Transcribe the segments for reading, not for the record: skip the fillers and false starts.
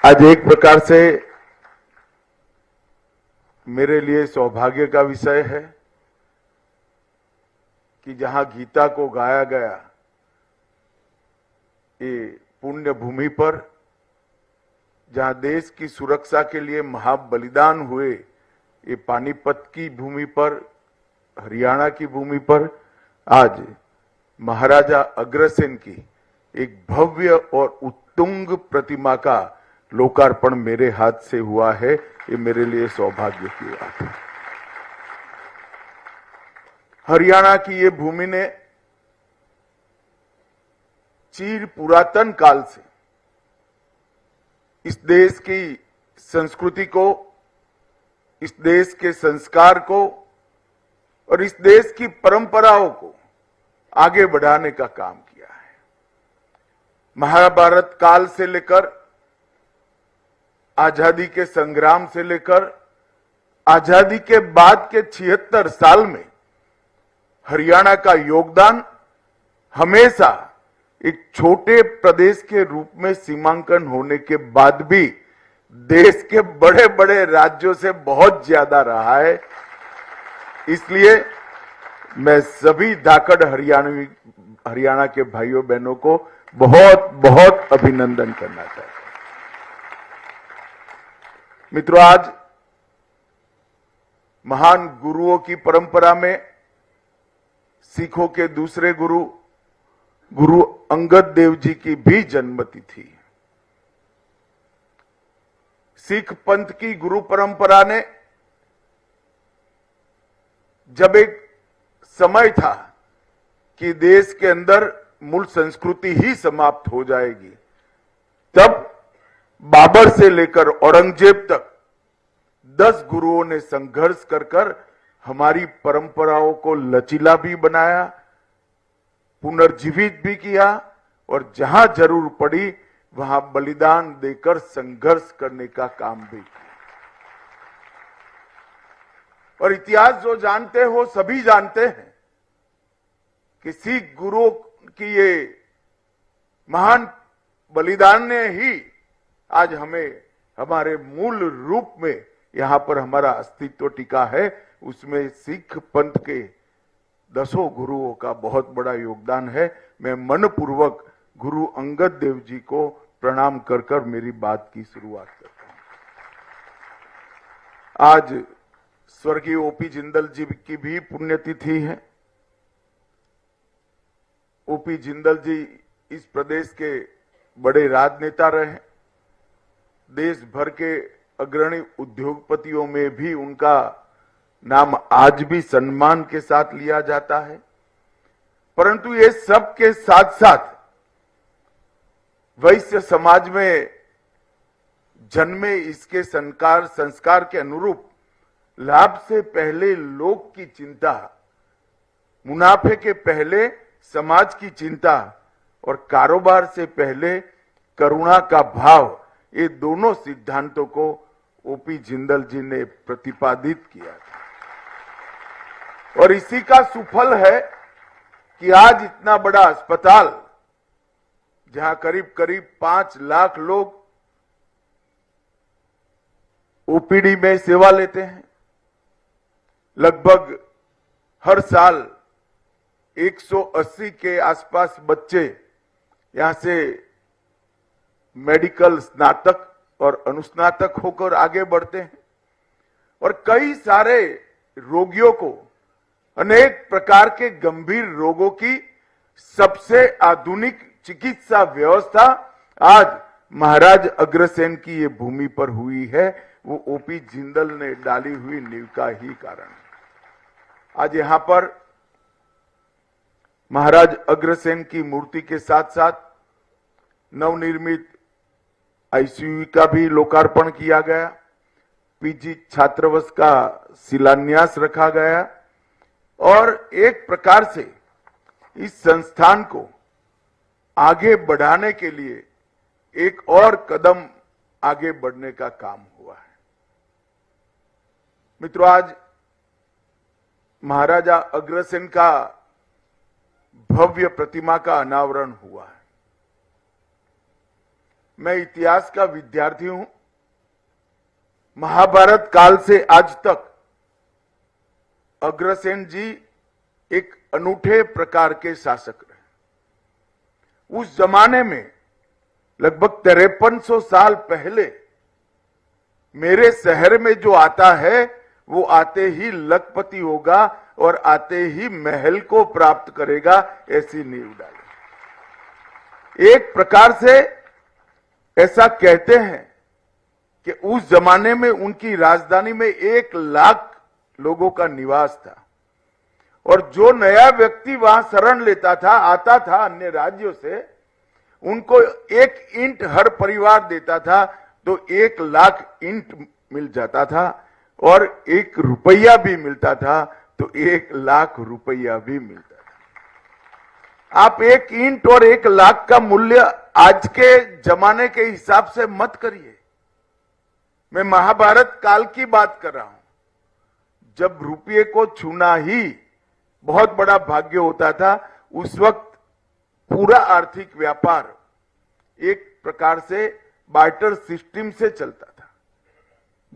आज एक प्रकार से मेरे लिए सौभाग्य का विषय है कि जहां गीता को गाया गया, ये पुण्य भूमि पर, जहां देश की सुरक्षा के लिए महाबलिदान हुए, ये पानीपत की भूमि पर, हरियाणा की भूमि पर आज महाराजा अग्रसेन की एक भव्य और उत्तुंग प्रतिमा का लोकार्पण मेरे हाथ से हुआ है। ये मेरे लिए सौभाग्य की बात है। हरियाणा की ये भूमि ने चिर पुरातन काल से इस देश की संस्कृति को, इस देश के संस्कार को और इस देश की परंपराओं को आगे बढ़ाने का काम किया है। महाभारत काल से लेकर, आजादी के संग्राम से लेकर आजादी के बाद के 76 साल में हरियाणा का योगदान हमेशा एक छोटे प्रदेश के रूप में सीमांकन होने के बाद भी देश के बड़े बड़े राज्यों से बहुत ज्यादा रहा है। इसलिए मैं सभी धाकड़ हरियाणा के भाइयों बहनों को बहुत बहुत अभिनंदन करना चाहता हूं। मित्रों, आज महान गुरुओं की परंपरा में सिखों के दूसरे गुरु अंगद देव जी की भी जन्मतिथि है। सिख पंथ की गुरु परंपरा ने, जब एक समय था कि देश के अंदर मूल संस्कृति ही समाप्त हो जाएगी, तब बाबर से लेकर औरंगजेब तक 10 गुरुओं ने संघर्ष कर हमारी परंपराओं को लचीला भी बनाया, पुनर्जीवित भी किया और जहां जरूर पड़ी वहां बलिदान देकर संघर्ष करने का काम भी किया। और इतिहास जो जानते हो सभी जानते हैं कि सिख गुरुओं की ये महान बलिदान ने ही आज हमें हमारे मूल रूप में यहां पर हमारा अस्तित्व टिका है। उसमें सिख पंथ के 10 गुरुओं का बहुत बड़ा योगदान है। मैं मनपूर्वक गुरु अंगद देव जी को प्रणाम कर मेरी बात की शुरुआत करता हूं। आज स्वर्गीय ओपी जिंदल जी की भी पुण्यतिथि है। ओपी जिंदल जी इस प्रदेश के बड़े राजनेता रहे। देश भर के अग्रणी उद्योगपतियों में भी उनका नाम आज भी सम्मान के साथ लिया जाता है। परंतु ये सब के साथ साथ वैश्य समाज में जन्मे इसके संस्कार के अनुरूप लाभ से पहले लोक की चिंता, मुनाफे के पहले समाज की चिंता और कारोबार से पहले करुणा का भाव, ये दोनों सिद्धांतों को ओपी जिंदल जी ने प्रतिपादित किया था। और इसी का सुफल है कि आज इतना बड़ा अस्पताल, जहां करीब करीब 5 लाख लोग ओपीडी में सेवा लेते हैं, लगभग हर साल 180 के आसपास बच्चे यहां से मेडिकल स्नातक और अनुस्नातक होकर आगे बढ़ते हैं और कई सारे रोगियों को अनेक प्रकार के गंभीर रोगों की सबसे आधुनिक चिकित्सा व्यवस्था आज महाराज अग्रसेन की ये भूमि पर हुई है। वो ओपी जिंदल ने डाली हुई नींव का ही कारण है। आज यहां पर महाराज अग्रसेन की मूर्ति के साथ साथ नवनिर्मित आईसीयू का भी लोकार्पण किया गया, पीजी छात्रावास का शिलान्यास रखा गया और एक प्रकार से इस संस्थान को आगे बढ़ाने के लिए एक और कदम आगे बढ़ने का काम हुआ है। मित्रों, आज महाराजा अग्रसेन का भव्य प्रतिमा का अनावरण हुआ है। मैं इतिहास का विद्यार्थी हूं। महाभारत काल से आज तक अग्रसेन जी एक अनूठे प्रकार के शासक रहे। उस जमाने में लगभग 5300 साल पहले मेरे शहर में जो आता है वो आते ही लखपति होगा और आते ही महल को प्राप्त करेगा, ऐसी नींव डाली। एक प्रकार से ऐसा कहते हैं कि उस जमाने में उनकी राजधानी में 1 लाख लोगों का निवास था और जो नया व्यक्ति वहां शरण लेता था, आता था अन्य राज्यों से, उनको 1 ईंट हर परिवार देता था तो 1 लाख ईंट मिल जाता था और 1 रुपया भी मिलता था तो 1 लाख रुपया भी मिलता था। आप 1 ईंट और 1 लाख का मूल्य आज के जमाने के हिसाब से मत करिए। मैं महाभारत काल की बात कर रहा हूं, जब रुपये को छूना ही बहुत बड़ा भाग्य होता था। उस वक्त पूरा आर्थिक व्यापार एक प्रकार से बार्टर सिस्टम से चलता था।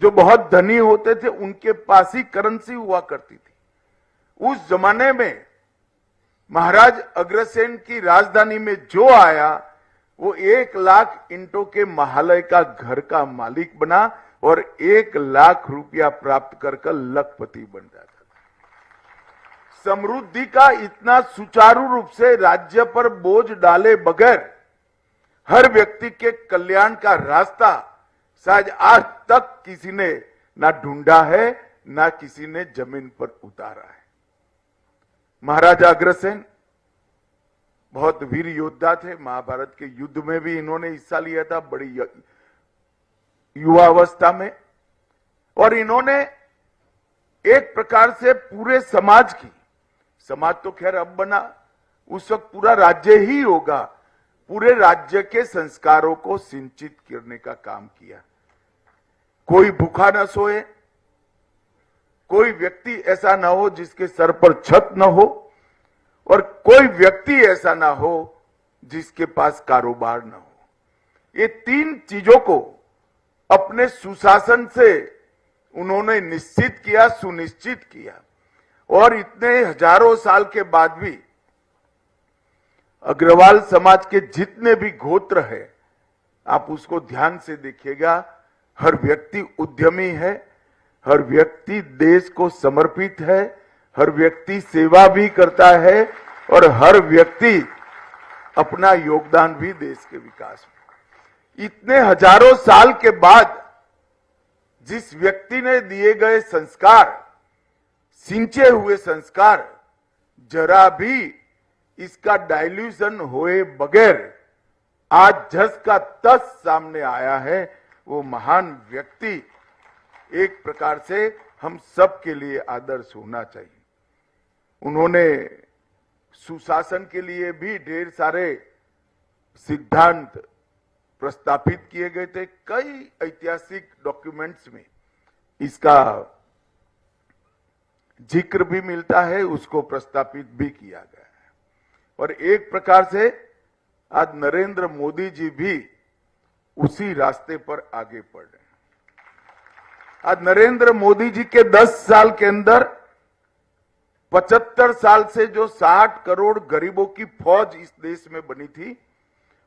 जो बहुत धनी होते थे उनके पास ही करेंसी हुआ करती थी। उस जमाने में महाराज अग्रसेन की राजधानी में जो आया वो 1 लाख ईंटों के महालय का घर का मालिक बना और 1 लाख रुपया प्राप्त कर लखपति बन जाता था। समृद्धि का इतना सुचारू रूप से राज्य पर बोझ डाले बगैर हर व्यक्ति के कल्याण का रास्ता शायद आज तक किसी ने ना ढूंढा है, ना किसी ने जमीन पर उतारा है। महाराजा अग्रसेन बहुत वीर योद्धा थे। महाभारत के युद्ध में भी इन्होंने हिस्सा लिया था बड़ी युवा अवस्था में, और इन्होंने एक प्रकार से पूरे समाज की, समाज तो खैर अब बना, उस वक्त पूरा राज्य ही होगा, पूरे राज्य के संस्कारों को सिंचित करने का काम किया। कोई भूखा न सोए, कोई व्यक्ति ऐसा ना हो जिसके सर पर छत न हो, और कोई व्यक्ति ऐसा ना हो जिसके पास कारोबार न हो। ये 3 चीजों को अपने सुशासन से उन्होंने निश्चित किया, सुनिश्चित किया। और इतने हजारों साल के बाद भी अग्रवाल समाज के जितने भी गोत्र है, आप उसको ध्यान से देखिएगा, हर व्यक्ति उद्यमी है, हर व्यक्ति देश को समर्पित है, हर व्यक्ति सेवा भी करता है और हर व्यक्ति अपना योगदान भी देश के विकास में। इतने हजारों साल के बाद जिस व्यक्ति ने दिए गए संस्कार, सिंचे हुए संस्कार, जरा भी इसका डाइल्यूशन होए बगैर आज जस का तस सामने आया है, वो महान व्यक्ति एक प्रकार से हम सब के लिए आदर्श होना चाहिए। उन्होंने सुशासन के लिए भी ढेर सारे सिद्धांत प्रस्तापित किए गए थे। कई ऐतिहासिक डॉक्यूमेंट्स में इसका जिक्र भी मिलता है, उसको प्रस्तापित भी किया गया है। और एक प्रकार से आज नरेंद्र मोदी जी भी उसी रास्ते पर आगे बढ़ रहे हैं। आज नरेंद्र मोदी जी के 10 साल के अंदर 75 साल से जो 60 करोड़ गरीबों की फौज इस देश में बनी थी,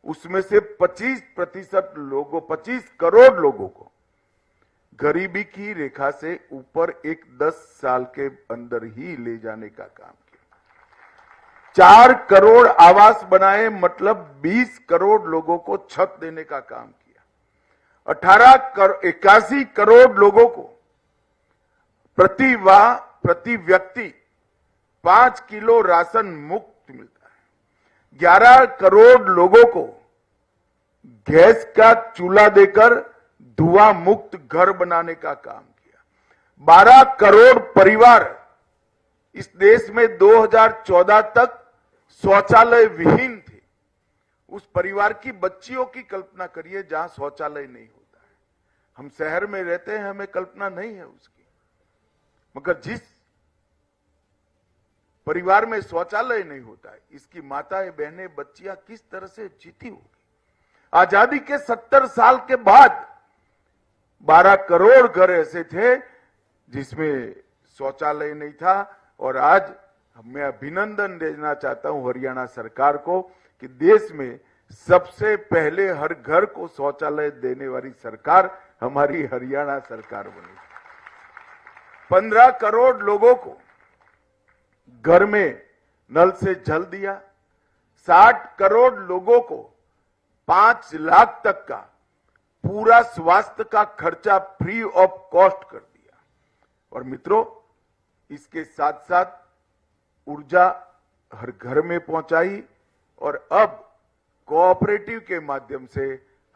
उसमें से 25% लोगों, 25 करोड़ लोगों को गरीबी की रेखा से ऊपर एक 10 साल के अंदर ही ले जाने का काम किया। 4 करोड़ आवास बनाए, मतलब 20 करोड़ लोगों को छत देने का काम किया। 81 करोड़ लोगों को प्रति व्यक्ति 5 किलो राशन मुफ्त मिलता है। 11 करोड़ लोगों को गैस का चूल्हा देकर धुआं मुक्त घर बनाने का काम किया। 12 करोड़ परिवार इस देश में 2014 तक शौचालय विहीन थे। उस परिवार की बच्चियों की कल्पना करिए जहां शौचालय नहीं होता है। हम शहर में रहते हैं, हमें कल्पना नहीं है उसकी, मगर जिस परिवार में शौचालय नहीं होता है, इसकी माताएं, बहनें, बच्चियां किस तरह से जीती होगी। आजादी के 70 साल के बाद 12 करोड़ घर ऐसे थे जिसमें शौचालय नहीं था। और आज मैं अभिनंदन देना चाहता हूं हरियाणा सरकार को कि देश में सबसे पहले हर घर को शौचालय देने वाली सरकार हमारी हरियाणा सरकार बनी। 15 करोड़ लोगों को घर में नल से जल दिया। 60 करोड़ लोगों को 5 लाख तक का पूरा स्वास्थ्य का खर्चा फ्री ऑफ कॉस्ट कर दिया। और मित्रों, इसके साथ साथ ऊर्जा हर घर में पहुंचाई और अब कोऑपरेटिव के माध्यम से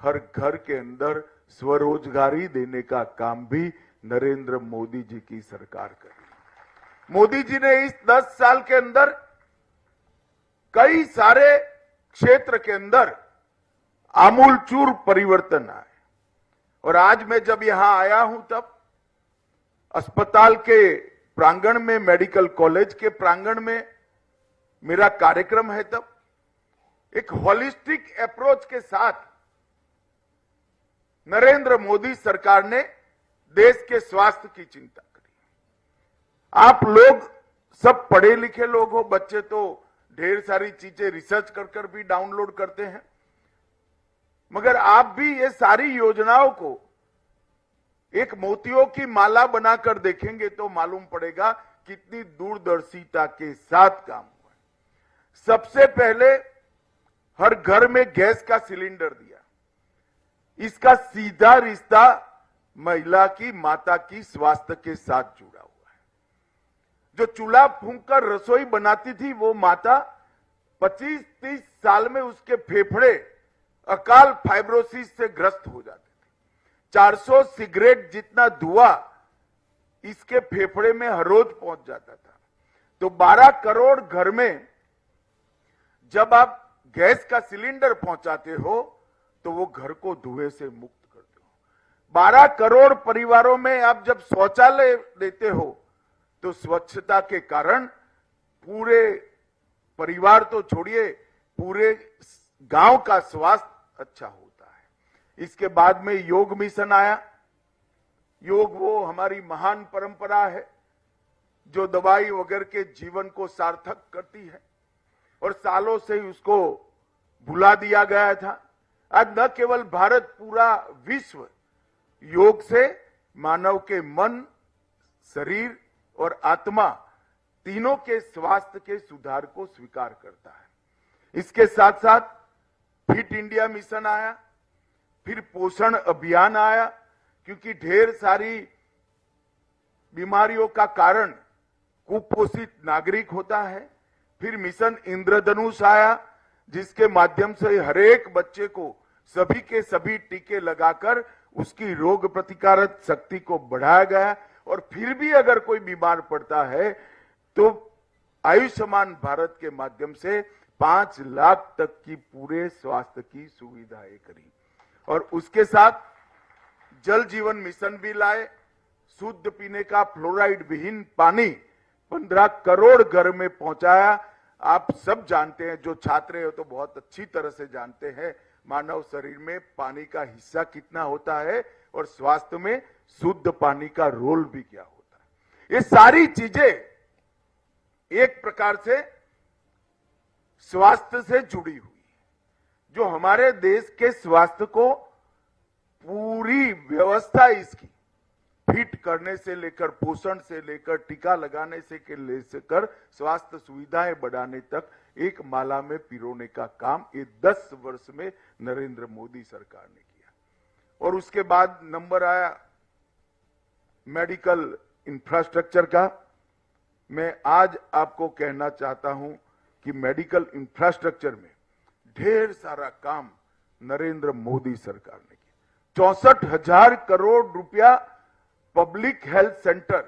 हर घर के अंदर स्वरोजगारी देने का काम भी नरेंद्र मोदी जी की सरकार कर रही है। मोदी जी ने इस 10 साल के अंदर कई सारे क्षेत्र के अंदर आमूलचूर परिवर्तन आए। और आज मैं जब यहां आया हूं तब अस्पताल के प्रांगण में, मेडिकल कॉलेज के प्रांगण में मेरा कार्यक्रम है, तब एक होलिस्टिक अप्रोच के साथ नरेंद्र मोदी सरकार ने देश के स्वास्थ्य की चिंता करी। आप लोग सब पढ़े लिखे लोग हो, बच्चे तो ढेर सारी चीजें रिसर्च कर कर भी डाउनलोड करते हैं, मगर आप भी ये सारी योजनाओं को एक मोतियों की माला बनाकर देखेंगे तो मालूम पड़ेगा कितनी दूरदर्शिता के साथ काम हुआ है। सबसे पहले हर घर में गैस का सिलेंडर दिया। इसका सीधा रिश्ता महिला की, माता की स्वास्थ्य के साथ जुड़ा हुआ है। जो चूल्हा फूंक कर रसोई बनाती थी वो माता 25-30 साल में उसके फेफड़े अकाल फाइब्रोसिस से ग्रस्त हो जाते थे। 400 सिगरेट जितना धुआं इसके फेफड़े में हर रोज पहुंच जाता था। तो 12 करोड़ घर में जब आप गैस का सिलेंडर पहुंचाते हो तो वो घर को धुएं से मुक्त करते हो। 12 करोड़ परिवारों में आप जब शौचालय देते हो तो स्वच्छता के कारण पूरे परिवार तो छोड़िए, पूरे गांव का स्वास्थ्य अच्छा होता है। इसके बाद में योग मिशन आया। योग वो हमारी महान परंपरा है जो दवाई वगैरह के जीवन को सार्थक करती है और सालों से ही उसको भुला दिया गया था। आज न केवल भारत, पूरा विश्व योग से मानव के मन, शरीर और आत्मा तीनों के स्वास्थ्य के सुधार को स्वीकार करता है। इसके साथ साथ फिट इंडिया मिशन आया, फिर पोषण अभियान आया, क्योंकि ढेर सारी बीमारियों का कारण कुपोषित नागरिक होता है। फिर मिशन इंद्रधनुष आया, जिसके माध्यम से हर एक बच्चे को सभी के सभी टीके लगाकर उसकी रोग प्रतिकारक शक्ति को बढ़ाया गया। और फिर भी अगर कोई बीमार पड़ता है तो आयुष्मान भारत के माध्यम से 5 लाख तक की पूरे स्वास्थ्य की सुविधाएं करी। और उसके साथ जल जीवन मिशन भी लाए। शुद्ध पीने का फ्लोराइड विहीन पानी 15 करोड़ घर में पहुंचाया। आप सब जानते हैं, जो छात्र हो तो बहुत अच्छी तरह से जानते हैं, मानव शरीर में पानी का हिस्सा कितना होता है और स्वास्थ्य में शुद्ध पानी का रोल भी क्या होता है। ये सारी चीजें एक प्रकार से स्वास्थ्य से जुड़ी हुई है, जो हमारे देश के स्वास्थ्य को पूरी व्यवस्था इसकी फिट करने से लेकर, पोषण से लेकर, टीका लगाने से लेकर स्वास्थ्य सुविधाएं बढ़ाने तक एक माला में पिरोने का काम ये 10 वर्ष में नरेंद्र मोदी सरकार ने किया। और उसके बाद नंबर आया मेडिकल इंफ्रास्ट्रक्चर का। मैं आज आपको कहना चाहता हूं कि मेडिकल इंफ्रास्ट्रक्चर में ढेर सारा काम नरेंद्र मोदी सरकार ने किया। 64,000 करोड़ रुपया पब्लिक हेल्थ सेंटर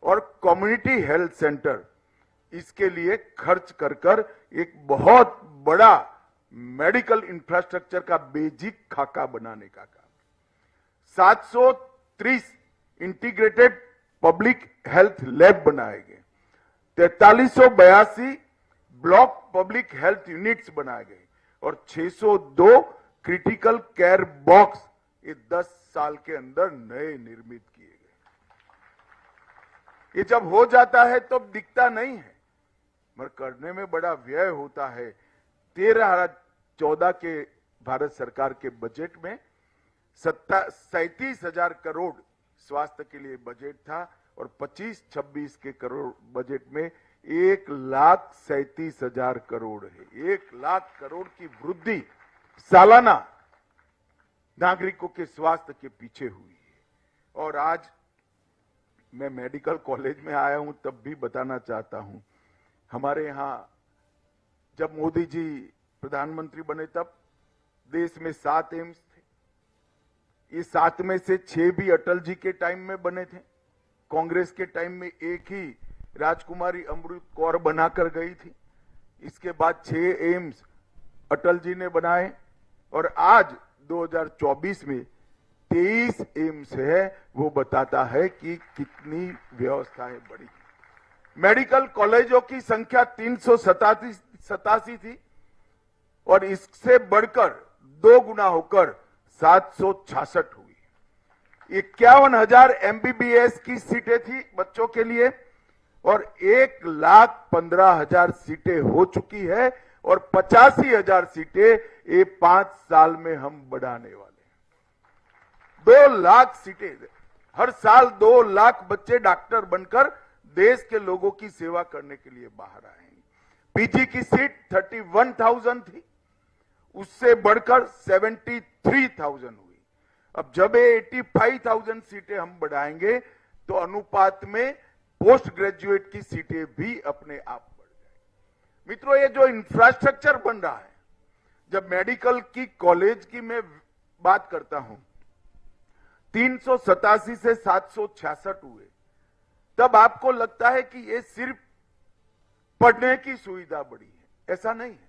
और कम्युनिटी हेल्थ सेंटर इसके लिए खर्च कर एक बहुत बड़ा मेडिकल इंफ्रास्ट्रक्चर का बेसिक खाका बनाने का काम। 730 इंटीग्रेटेड पब्लिक हेल्थ लैब बनाए गए, 4382 ब्लॉक पब्लिक हेल्थ यूनिट्स बनाए गए और 602 क्रिटिकल केयर बॉक्स ये 10 साल के अंदर नए निर्मित किए गए। ये जब हो जाता है तो दिखता नहीं है, मगर करने में बड़ा व्यय होता है। 13-14 के भारत सरकार के बजट में 37,000 करोड़ स्वास्थ्य के लिए बजट था और 25-26 के करोड़ बजट में 1,37,000 करोड़ है। 1 लाख करोड़ की वृद्धि सालाना नागरिकों के स्वास्थ्य के पीछे हुई है। और आज मैं मेडिकल कॉलेज में आया हूं तब भी बताना चाहता हूं, हमारे यहां जब मोदी जी प्रधानमंत्री बने तब देश में 7 एम्स थे। ये 7 में से 6 भी अटल जी के टाइम में बने थे। कांग्रेस के टाइम में एक ही राजकुमारी अमृत कौर बनाकर गई थी। इसके बाद 6 एम्स अटल जी ने बनाए और आज 2024 में 23 एम्स है। वो बताता है कि कितनी व्यवस्थाएं बढ़ी। मेडिकल कॉलेजों की संख्या 387 थी और इससे बढ़कर 2 गुना होकर 766 हुई। 51,000 MBBS की सीटें थी बच्चों के लिए और 1,15,000 सीटें हो चुकी है और 85,000 सीटें ये 5 साल में हम बढ़ाने वाले हैं। 2 लाख सीटें, हर साल 2 लाख बच्चे डॉक्टर बनकर देश के लोगों की सेवा करने के लिए बाहर आएंगे। पीजी की सीट 31,000 थी, उससे बढ़कर 73,000 हुई। अब जब 85,000 सीटें हम बढ़ाएंगे तो अनुपात में पोस्ट ग्रेजुएट की सीटें भी अपने आप बढ़ जाएंगी। मित्रों, ये जो इंफ्रास्ट्रक्चर बन रहा है, जब मेडिकल की कॉलेज की मैं बात करता हूं, 387 से 766 हुए, तब आपको लगता है कि ये सिर्फ पढ़ने की सुविधा बढ़ी है। ऐसा नहीं है।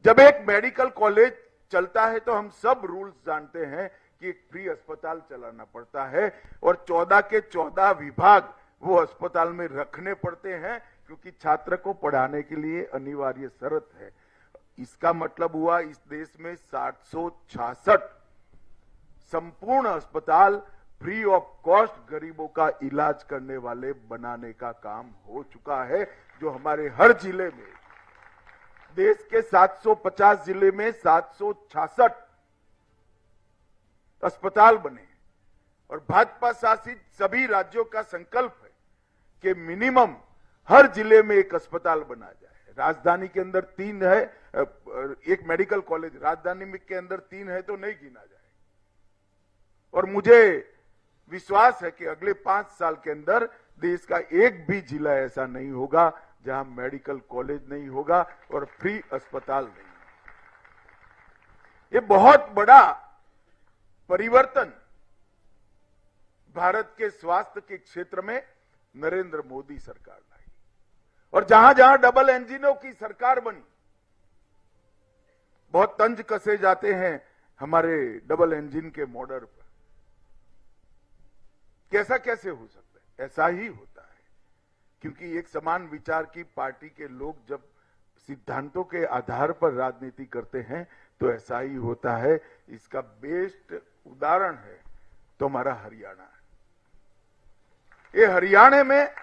जब एक मेडिकल कॉलेज चलता है तो हम सब रूल्स जानते हैं कि एक फ्री अस्पताल चलाना पड़ता है और 14 के 14 विभाग वो अस्पताल में रखने पड़ते हैं, क्योंकि छात्र को पढ़ाने के लिए अनिवार्य शर्त है। इसका मतलब हुआ इस देश में 766 संपूर्ण अस्पताल फ्री ऑफ कॉस्ट गरीबों का इलाज करने वाले बनाने का काम हो चुका है, जो हमारे हर जिले में, देश के 750 जिले में 766 अस्पताल बने और भाजपा शासित सभी राज्यों का संकल्प है कि मिनिमम हर जिले में एक अस्पताल बना जाए। राजधानी के अंदर 3 है, एक मेडिकल कॉलेज राजधानी के अंदर 3 है तो नहीं गिना जाए। और मुझे विश्वास है कि अगले 5 साल के अंदर देश का एक भी जिला ऐसा नहीं होगा जहां मेडिकल कॉलेज नहीं होगा और फ्री अस्पताल नहीं। ये बहुत बड़ा परिवर्तन भारत के स्वास्थ्य के क्षेत्र में नरेंद्र मोदी सरकार लाई। और जहां जहां डबल इंजनों की सरकार बनी, बहुत तंज कसे जाते हैं हमारे डबल इंजन के मॉडल पर। कैसा कैसे हो सकता है? ऐसा ही होता है, क्योंकि एक समान विचार की पार्टी के लोग जब सिद्धांतों के आधार पर राजनीति करते हैं तो ऐसा ही होता है। इसका बेस्ट उदाहरण है तो हमारा हरियाणा है। ये हरियाणा में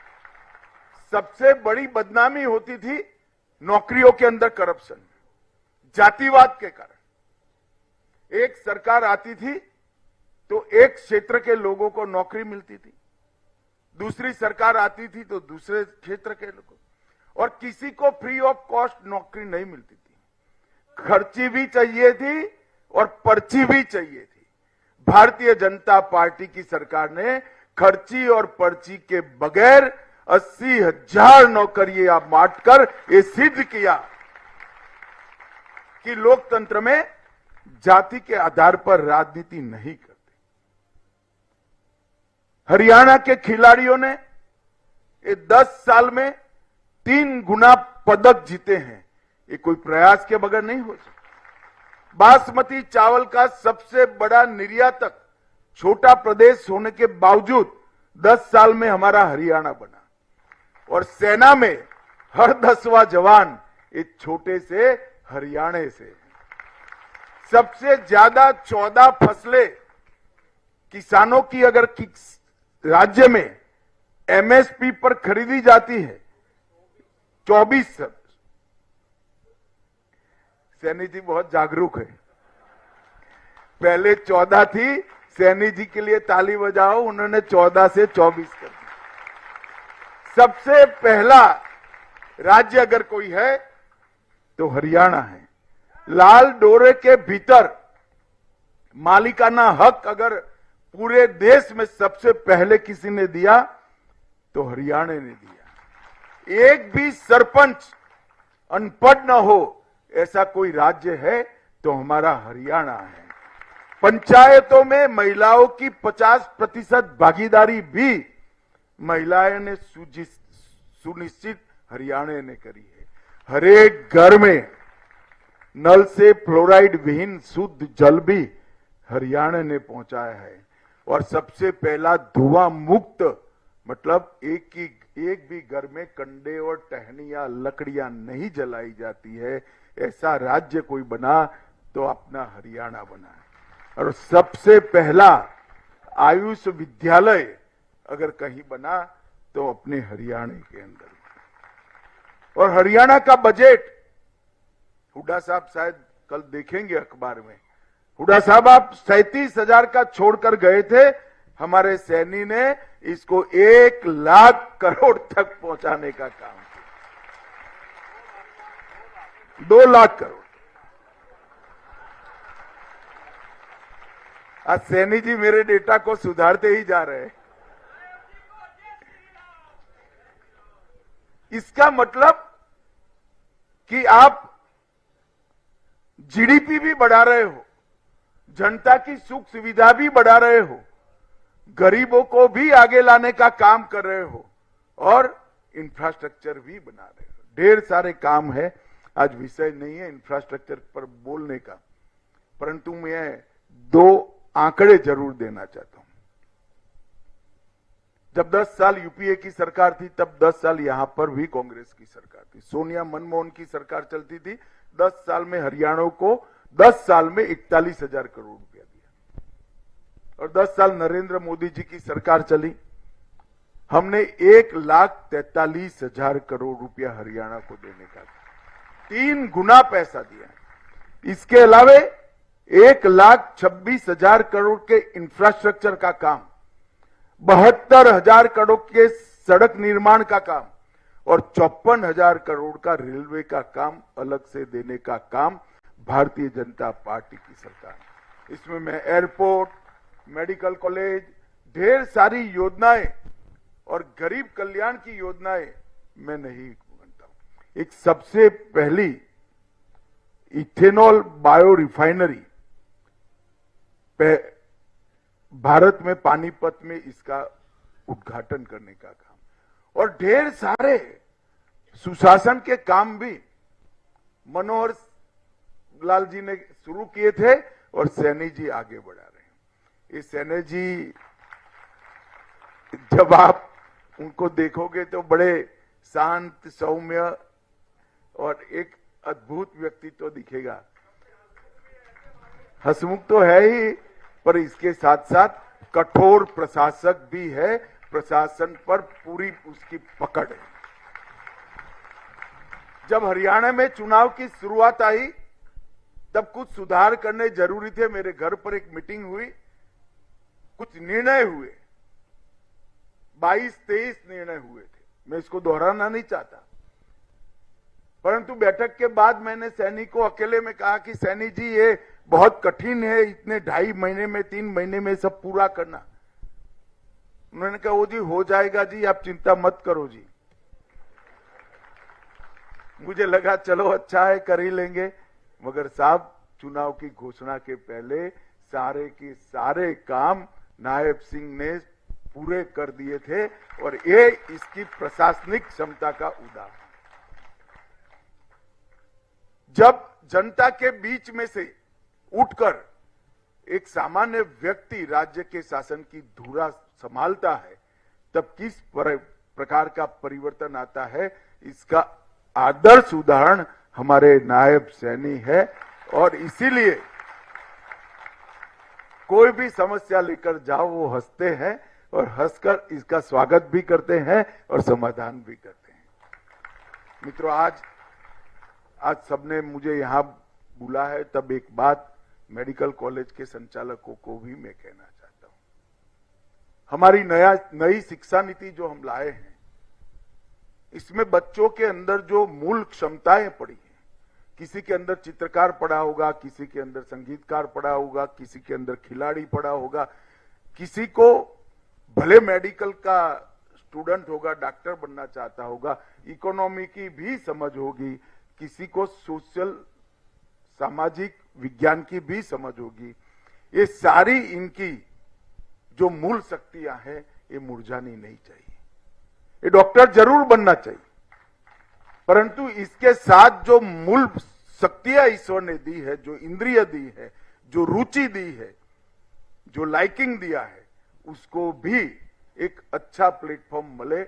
सबसे बड़ी बदनामी होती थी नौकरियों के अंदर करप्शन, जातिवाद के कारण। एक सरकार आती थी तो एक क्षेत्र के लोगों को नौकरी मिलती थी, दूसरी सरकार आती थी तो दूसरे क्षेत्र के लोगों, और किसी को फ्री ऑफ कॉस्ट नौकरी नहीं मिलती थी। खर्ची भी चाहिए थी और पर्ची भी चाहिए थी। भारतीय जनता पार्टी की सरकार ने खर्ची और पर्ची के बगैर 80,000 नौकरियां बांटकर ये सिद्ध किया कि लोकतंत्र में जाति के आधार पर राजनीति नहीं करते। हरियाणा के खिलाड़ियों ने ये 10 साल में 3 गुना पदक जीते हैं। ये कोई प्रयास के बगैर नहीं हो सकता। बासमती चावल का सबसे बड़ा निर्यातक छोटा प्रदेश होने के बावजूद 10 साल में हमारा हरियाणा बना। और सेना में हर 10वां जवान एक छोटे से हरियाणा से। सबसे ज्यादा 14 फसलें किसानों की अगर राज्य में एमएसपी पर खरीदी जाती है 24। सैनी जी बहुत जागरूक है। पहले 14 थी, सैनी जी के लिए ताली बजाओ, उन्होंने 14 से 24 कर दी। सबसे पहला राज्य अगर कोई है तो हरियाणा है। लाल डोरे के भीतर मालिकाना हक अगर पूरे देश में सबसे पहले किसी ने दिया तो हरियाणा ने दिया। एक भी सरपंच अनपढ़ न हो ऐसा कोई राज्य है तो हमारा हरियाणा है। पंचायतों में महिलाओं की 50% भागीदारी भी महिलाएं ने सुनिश्चित हरियाणा ने करी है। हर एक घर में नल से फ्लोराइड विहीन शुद्ध जल भी हरियाणा ने पहुंचाया है। और सबसे पहला धुआं मुक्त, मतलब एक भी घर में कंडे और टहनियां लकड़ियां नहीं जलाई जाती है, ऐसा राज्य कोई बना तो अपना हरियाणा बना है। और सबसे पहला आयुष विद्यालय अगर कहीं बना तो अपने हरियाणा के अंदर। और हरियाणा का बजट हुड्डा साहब शायद कल देखेंगे अखबार में। हुड्डा साहब आप 37,000 का छोड़कर गए थे, हमारे सैनी ने इसको 1 लाख करोड़ तक पहुंचाने का काम किया। 2 लाख करोड़। आज सैनी जी मेरे डेटा को सुधारते ही जा रहे हैं। इसका मतलब कि आप जीडीपी भी बढ़ा रहे हो, जनता की सुख सुविधा भी बढ़ा रहे हो, गरीबों को भी आगे लाने का काम कर रहे हो और इंफ्रास्ट्रक्चर भी बना रहे हो। ढेर सारे काम है, आज विषय नहीं है इंफ्रास्ट्रक्चर पर बोलने का, परंतु मैं 2 आंकड़े जरूर देना चाहता हूं। जब 10 साल यूपीए की सरकार थी तब 10 साल यहां पर भी कांग्रेस की सरकार थी। सोनिया मनमोहन की सरकार चलती थी। 10 साल में हरियाणा को 10 साल में 41,000 करोड़ रुपया दिया। और 10 साल नरेंद्र मोदी जी की सरकार चली, हमने 1,43,000 करोड़ रुपया हरियाणा को देने का 3 गुना पैसा दिया। इसके अलावे 1,26,000 करोड़ के इंफ्रास्ट्रक्चर का काम, 72,000 करोड़ के सड़क निर्माण का काम और 54,000 करोड़ का रेलवे का काम अलग से देने का काम भारतीय जनता पार्टी की सरकार। इसमें मैं एयरपोर्ट, मेडिकल कॉलेज, ढेर सारी योजनाएं और गरीब कल्याण की योजनाएं मैं नहीं मानता हूं। एक सबसे पहली इथेनॉल बायो रिफाइनरी भारत में पानीपत में इसका उद्घाटन करने का काम और ढेर सारे सुशासन के काम भी मनोहर लाल जी ने शुरू किए थे और सैनी जी आगे बढ़ा रहे हैं। ये सैनी जी जब आप उनको देखोगे तो बड़े शांत, सौम्य और एक अद्भुत व्यक्तित्व दिखेगा। हंसमुख तो है ही, पर इसके साथ साथ कठोर प्रशासक भी है। प्रशासन पर पूरी उसकी पकड़ है। जब हरियाणा में चुनाव की शुरुआत आई तब कुछ सुधार करने जरूरी थे। मेरे घर पर एक मीटिंग हुई, कुछ निर्णय हुए, 22-23 निर्णय हुए थे। मैं इसको दोहराना नहीं चाहता, परंतु बैठक के बाद मैंने सैनी को अकेले में कहा कि सैनी जी ये बहुत कठिन है, इतने 2.5 महीने में 3 महीने में सब पूरा करना। उन्होंने कहा वो जी हो जाएगा जी, आप चिंता मत करो जी। मुझे लगा चलो अच्छा है, कर ही लेंगे, मगर साहब चुनाव की घोषणा के पहले सारे के सारे काम नायब सिंह ने पूरे कर दिए थे और ये इसकी प्रशासनिक क्षमता का उदाहरण। जब जनता के बीच में से उठकर एक सामान्य व्यक्ति राज्य के शासन की धुरा संभालता है तब किस प्रकार का परिवर्तन आता है, इसका आदर्श उदाहरण हमारे नायब सैनी है। और इसीलिए कोई भी समस्या लेकर जाओ वो हंसते हैं और हंसकर इसका स्वागत भी करते हैं और समाधान भी करते हैं। मित्रों, आज सबने मुझे यहां बुला है, तब एक बात मेडिकल कॉलेज के संचालकों को भी मैं कहना चाहता हूं। हमारी नई शिक्षा नीति जो हम लाए हैं, इसमें बच्चों के अंदर जो मूल क्षमताएं पड़ी हैं, किसी के अंदर चित्रकार पड़ा होगा, किसी के अंदर संगीतकार पड़ा होगा, किसी के अंदर खिलाड़ी पड़ा होगा, किसी को भले मेडिकल का स्टूडेंट होगा, डॉक्टर बनना चाहता होगा, इकोनॉमी की भी समझ होगी, किसी को सोशल सामाजिक विज्ञान की भी समझ होगी। ये सारी इनकी जो मूल शक्तियां हैं, ये मुरझानी नहीं चाहिए। ये डॉक्टर जरूर बनना चाहिए, परंतु इसके साथ जो मूल शक्तियां ईश्वर ने दी है, जो इंद्रिय दी है, जो रुचि दी है, जो लाइकिंग दिया है, उसको भी एक अच्छा प्लेटफॉर्म मिले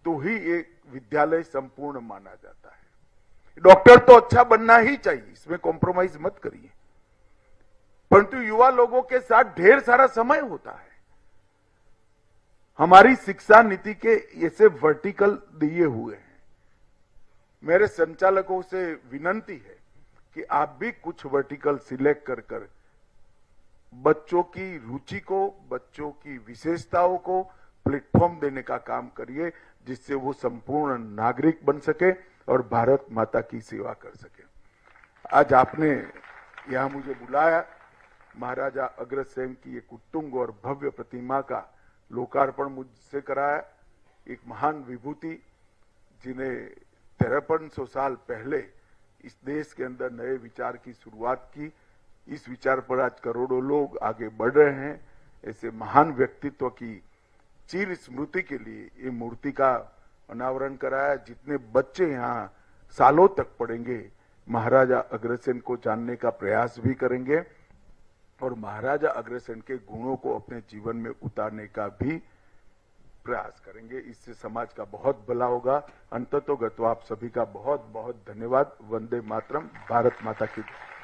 तो ही एक विद्यालय संपूर्ण माना जाता है। डॉक्टर तो अच्छा बनना ही चाहिए, इसमें कॉम्प्रोमाइज मत करिए, परंतु युवा लोगों के साथ ढेर सारा समय होता है। हमारी शिक्षा नीति के ऐसे वर्टिकल दिए हुए हैं। मेरे संचालकों से विनंती है कि आप भी कुछ वर्टिकल सिलेक्ट कर बच्चों की रुचि को, बच्चों की विशेषताओं को प्लेटफॉर्म देने का काम करिए, जिससे वो संपूर्ण नागरिक बन सके और भारत माता की सेवा कर सके। आज आपने यहां मुझे बुलाया, महाराजा अग्रसेन की एक उत्तुंग और भव्य प्रतिमा का लोकार्पण मुझसे कराया। एक महान विभूति जिन्हें 5300 साल पहले इस देश के अंदर नए विचार की शुरुआत की, इस विचार पर आज करोड़ों लोग आगे बढ़ रहे हैं। ऐसे महान व्यक्तित्व की चिर स्मृति के लिए ये मूर्ति का अनावरण कराया। जितने बच्चे यहाँ सालों तक पढ़ेंगे, महाराजा अग्रसेन को जानने का प्रयास भी करेंगे और महाराजा अग्रसेन के गुणों को अपने जीवन में उतारने का भी प्रयास करेंगे। इससे समाज का बहुत भला होगा। अंततोगत्वा आप सभी का बहुत बहुत धन्यवाद। वंदे मातरम। भारत माता की जय।